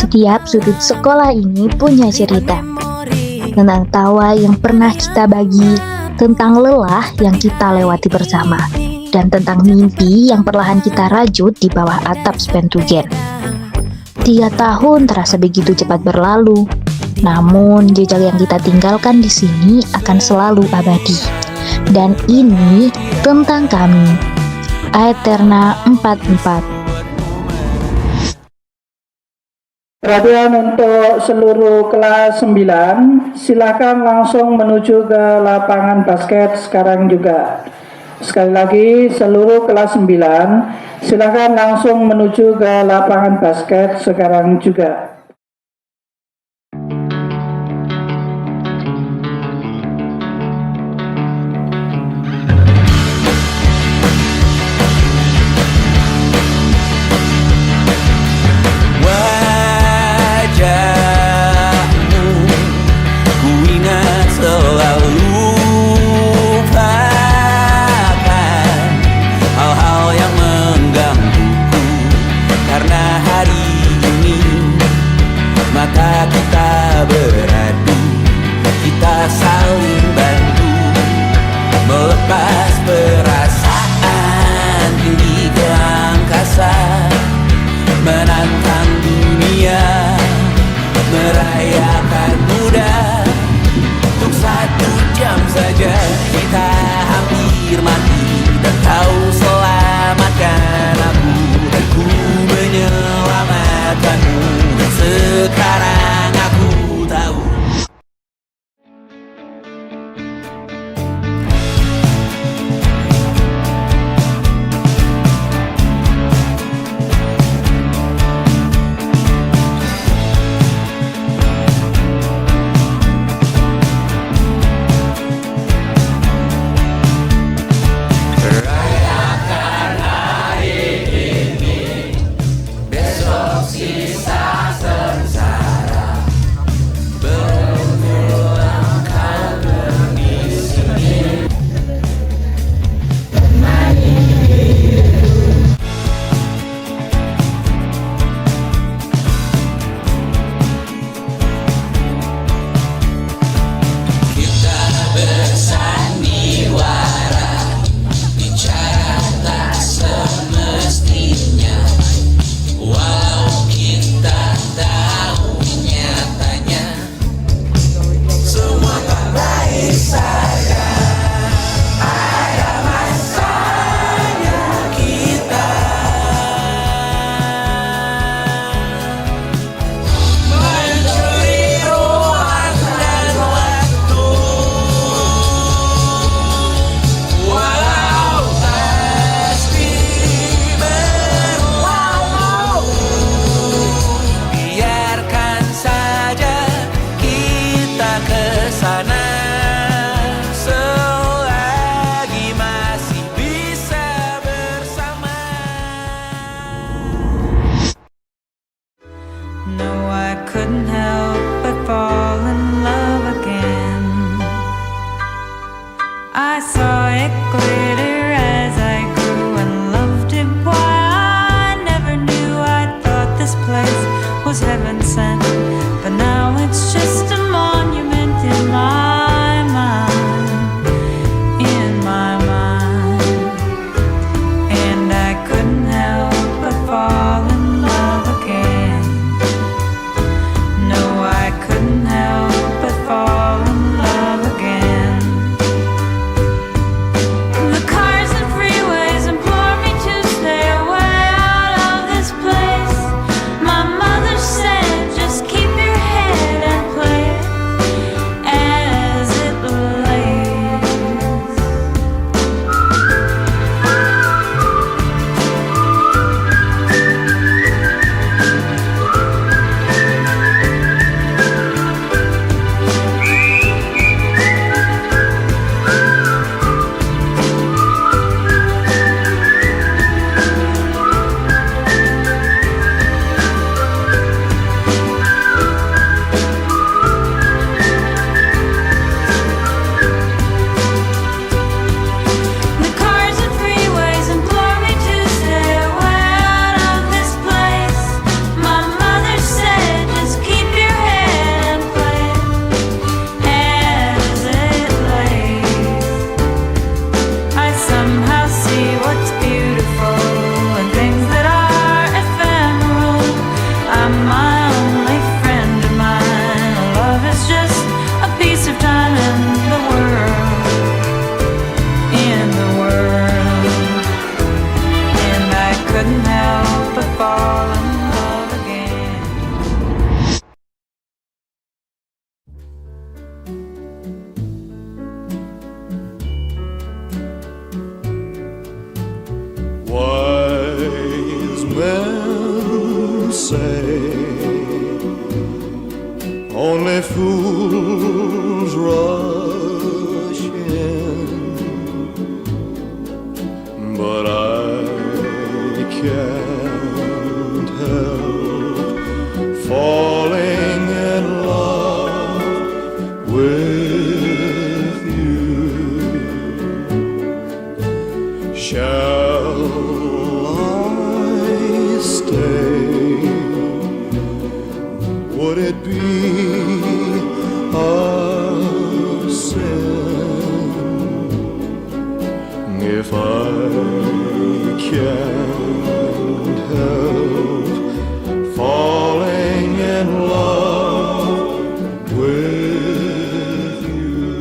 Setiap sudut sekolah ini punya cerita tentang tawa yang pernah kita bagi, tentang lelah yang kita lewati bersama, dan tentang mimpi yang perlahan kita rajut di bawah atap Spentugen. 3 tahun terasa begitu cepat berlalu, namun jejak yang kita tinggalkan di sini akan selalu abadi. Dan ini tentang kami, Aeterna 44. Perhatian untuk seluruh kelas 9, silakan langsung menuju ke lapangan basket sekarang juga. Sekali lagi, seluruh kelas 9, silakan langsung menuju ke lapangan basket sekarang juga. Kita beradu, kita saling bantu, melepas perasaan tinggi ke angkasa, menantang dunia, merayakan muda. Untuk 1 jam saja kita hampir mati, dan kau selamatkan aku, dan ku menyelamatkanmu. Sekarang aku tahu. Rayakan hari ini, besok sisa sengsara. Berulang kau di sini. Kita bersandiwara, bicara tak semestinya, walau kita tahu nyatanya semua tak baik saja. Ada masanya kita mencuri ruang dan waktu, walau pasti berlalu. Biarkan saja kita ke sana, selagi masih bisa bersama. No, I couldn't help but fall in love again. I saw it glitter as I grew and loved it. Why I never knew. I thought this place was heaven sent, but now it's just a monument in my mind, in my mind. And I couldn't help but fall in love again. No, I couldn't help but fall in love again. The say only fools rush in, but I can't help falling in love with you. Shall I stay? Would it be a sin if I can't help falling in love with you?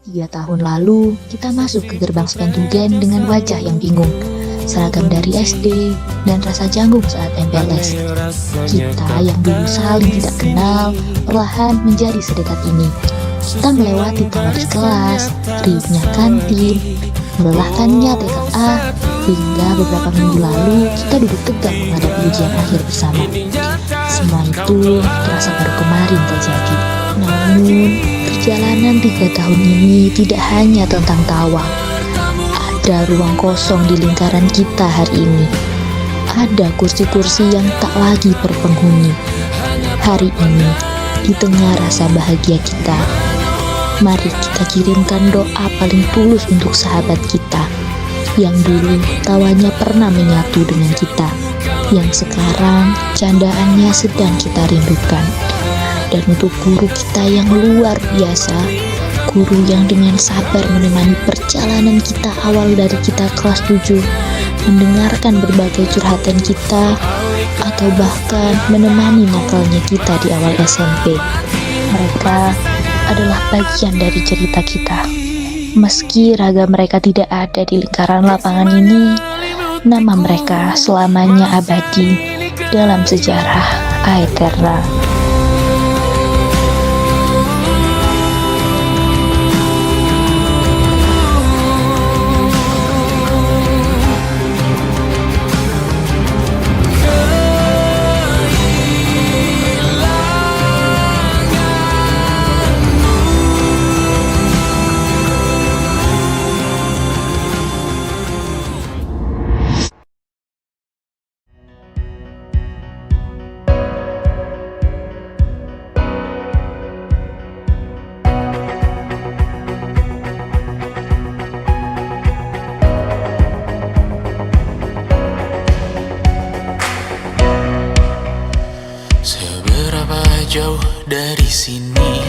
3 tahun lalu, kita masuk ke gerbang Sventugen dengan wajah yang bingung, seragam dari SD, dan rasa canggung saat MPLS. Kita yang dulu saling tidak kenal, perlahan menjadi sedekat ini. Kita melewati taman di kelas, riuhnya kantin, melelahkannya TKA, hingga beberapa minggu lalu kita duduk tegak menghadapi ujian akhir bersama. Semua itu terasa baru kemarin terjadi. Namun, perjalanan 3 tahun ini tidak hanya tentang tawa. Ada ruang kosong di lingkaran kita hari ini. Ada kursi-kursi yang tak lagi berpenghuni. Hari ini, di tengah rasa bahagia kita, mari kita kirimkan doa paling tulus untuk sahabat kita yang dulu tawanya pernah menyatu dengan kita, yang sekarang candaannya sedang kita rindukan. Dan untuk guru kita yang luar biasa, guru yang dengan sabar menemani perjalanan kita awal dari kita kelas 7, mendengarkan berbagai curhatan kita, atau bahkan menemani nakalnya kita di awal SMP. Mereka adalah bagian dari cerita kita. Meski raga mereka tidak ada di lingkaran lapangan ini, nama mereka selamanya abadi dalam sejarah Aeterna. Jauh dari sini,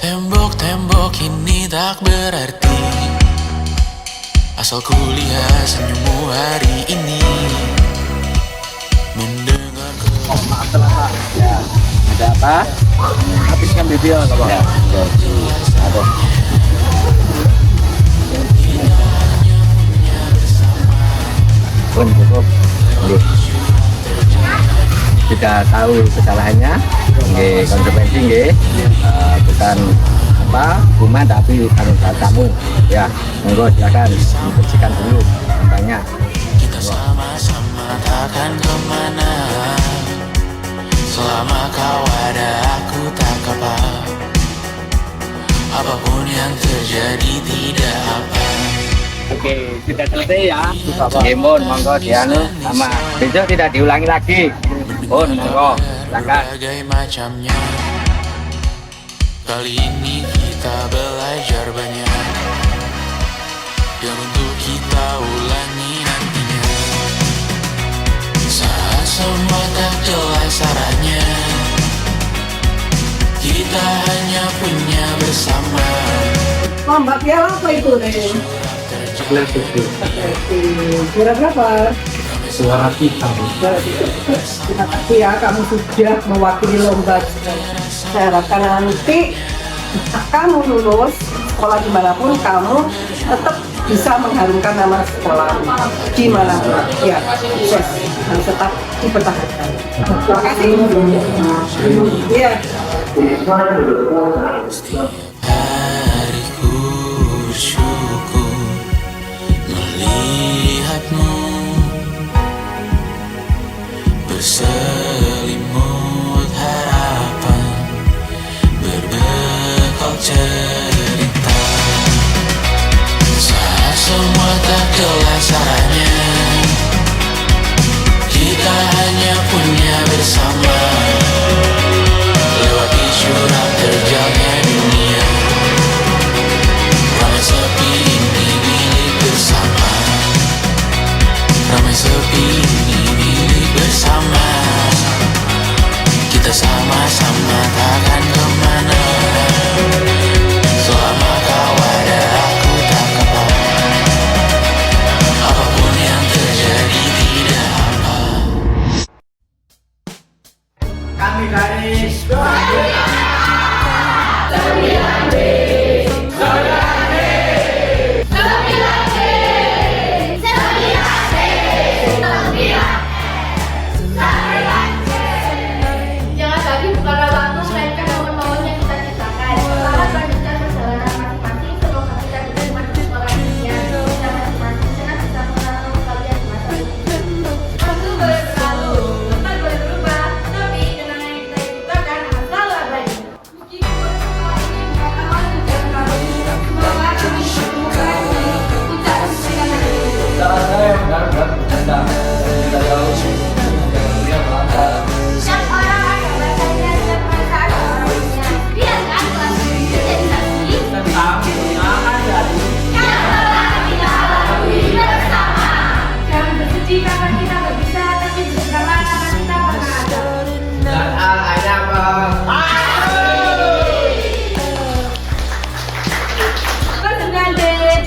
tembok-tembok ini tak berarti, asal kulihat senyummu hari ini. Mendengar maaf telah Pak. Ya, ada apa? Habiskan video nggak Pak? Ya, ada. Pun cukup. Sudah tahu kesalahannya, konsekuensi bukan hukuman tapi tanggung jawab kamu. Ya, monggo silakan dibersihkan dulu sampahnya. kita sama-sama takkan kemana, selama kau ada aku tak apa. Apapun yang terjadi tidak apa. Oke, sudah selesai ya. Mohon monggo dianu sama besok tidak diulangi lagi. Mohon monggo silakan. Berbagai macamnya, kali ini kita belajar banyak yang untuk kita ulangi nantinya. Saat semua tak jelas arahnya, kita hanya punya bersama. Mbak piala apa itu, Ren? Juara berapa? Suara kita. Terima kasih ya, kamu sudah mewakili lomba. Saya harapkan nanti kamu lulus sekolah dimanapun, kamu tetap bisa mengharumkan nama sekolah dimanapun. Ya, sukses. Harus tetap dipertahankan. Terima kasih. Iya. Hariku bersyukur melihatmu cerita. Saat semua tak jelas arahnya, kita hanya punya bersama. Lewati jurang terjalnya dunia, ramai sepi ini milik bersama. Ramai sepi ini milik bersama. Kita sama-sama takkan kemana. Selama kau ada aku tak kemana. Apapun yang terjadi tidak apa. Kami dari Jangan lagi bukanlah waktu melainkan momen-momen yang kita ciptakan. Selamat melanjutkan perjalanan masing-masing. Semoga kita diterima di sekolah dunia. Kita masing-masing senang bisa mengenal kalian di masa depan. Waktu boleh berlalu, tempat boleh berubah, tapi kenangan yang kita ciptakan akan selalu abadi. Meskipun sekolah ini bukan awal sejak kami, semoga kami ditemukan di puncak perjalanan ini. Setiap orang ada rasanya dan perasaan orangnya. Biarkan kelas ini jadi saksi tentang perjalanan dari yang telah kita lalui bersama. Jangan bersedih karena kita berpisah, tapi bersyukurlah karena kita pernah ada. dan ada apa? Dengan deh.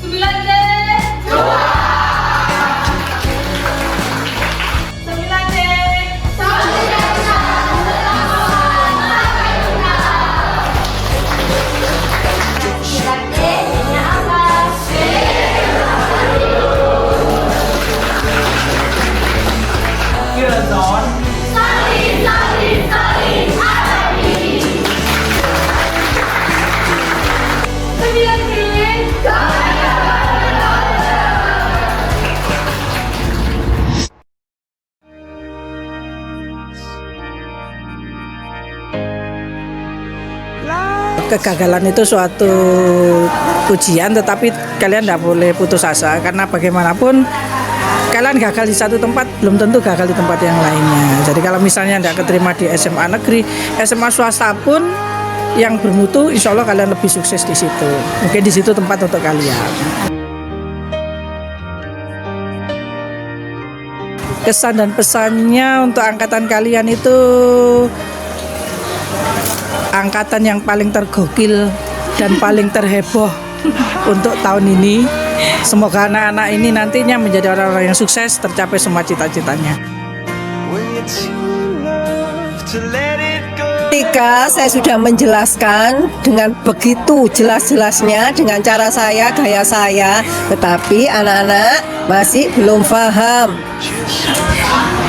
Sembilan deh. Sembilan deh. Sembilan deh. Apa? Kira John Sembilan deh. Kegagalan itu suatu ujian, tetapi kalian tidak boleh putus asa karena bagaimanapun kalian gagal di satu tempat belum tentu gagal di tempat yang lainnya. Jadi kalau misalnya tidak keterima di SMA negeri, SMA swasta pun yang bermutu, insya Allah kalian lebih sukses di situ. Mungkin di situ tempat untuk kalian. Kesan dan pesannya untuk angkatan kalian itu angkatan yang paling tergokil dan paling terheboh untuk tahun ini. Semoga anak-anak ini nantinya menjadi orang-orang yang sukses, tercapai semua cita-citanya. Ketika saya sudah menjelaskan dengan begitu jelas-jelasnya dengan cara saya, gaya saya, tetapi anak-anak masih belum paham.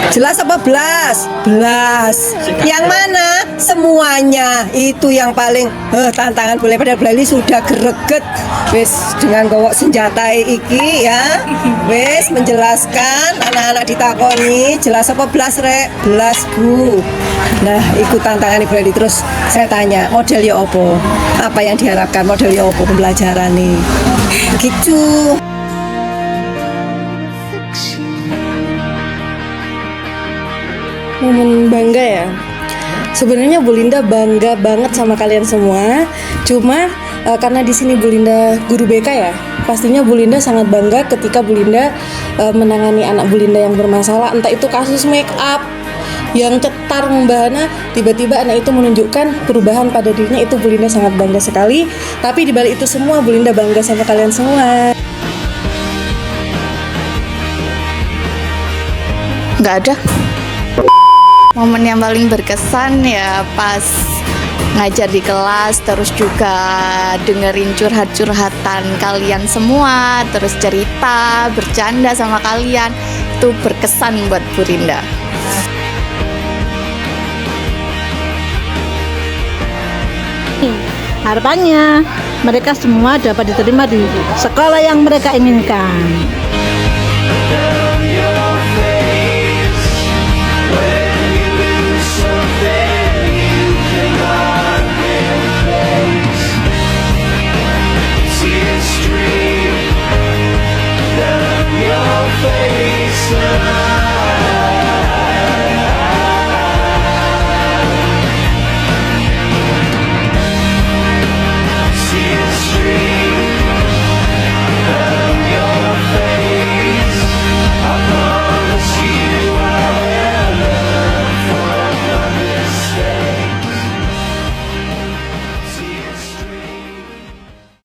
Jelas apa belas? Belas. Yang mana? Semuanya. Itu yang paling tantangan. Boleh pada belali sudah greget. Wes dengan gowok senjata iki ya. Wes menjelaskan anak-anak ditakoni jelas apa belas rek? Belas Bu. Nah, ikut tantangan Ibu Lali. Terus saya tanya, model ya opo? Apa yang diharapkan model ya opo pembelajaran nih? Gitu. Momen bangga ya. Sebenarnya Bu Linda bangga banget sama kalian semua. Cuma karena di sini Bu Linda guru BK ya, pastinya Bu Linda sangat bangga ketika Bu Linda menangani anak Bu Linda yang bermasalah, entah itu kasus make up yang cetar membahana, tiba-tiba anak itu menunjukkan perubahan pada dirinya. Itu Bu Linda sangat bangga sekali. Tapi di balik itu semua Bu Linda bangga sama kalian semua. Nggak ada. Momen yang paling berkesan ya pas ngajar di kelas, terus juga dengerin curhat-curhatan kalian semua, terus cerita, bercanda sama kalian. Itu berkesan buat Bu Linda. Harapannya mereka semua dapat diterima di sekolah yang mereka inginkan. face.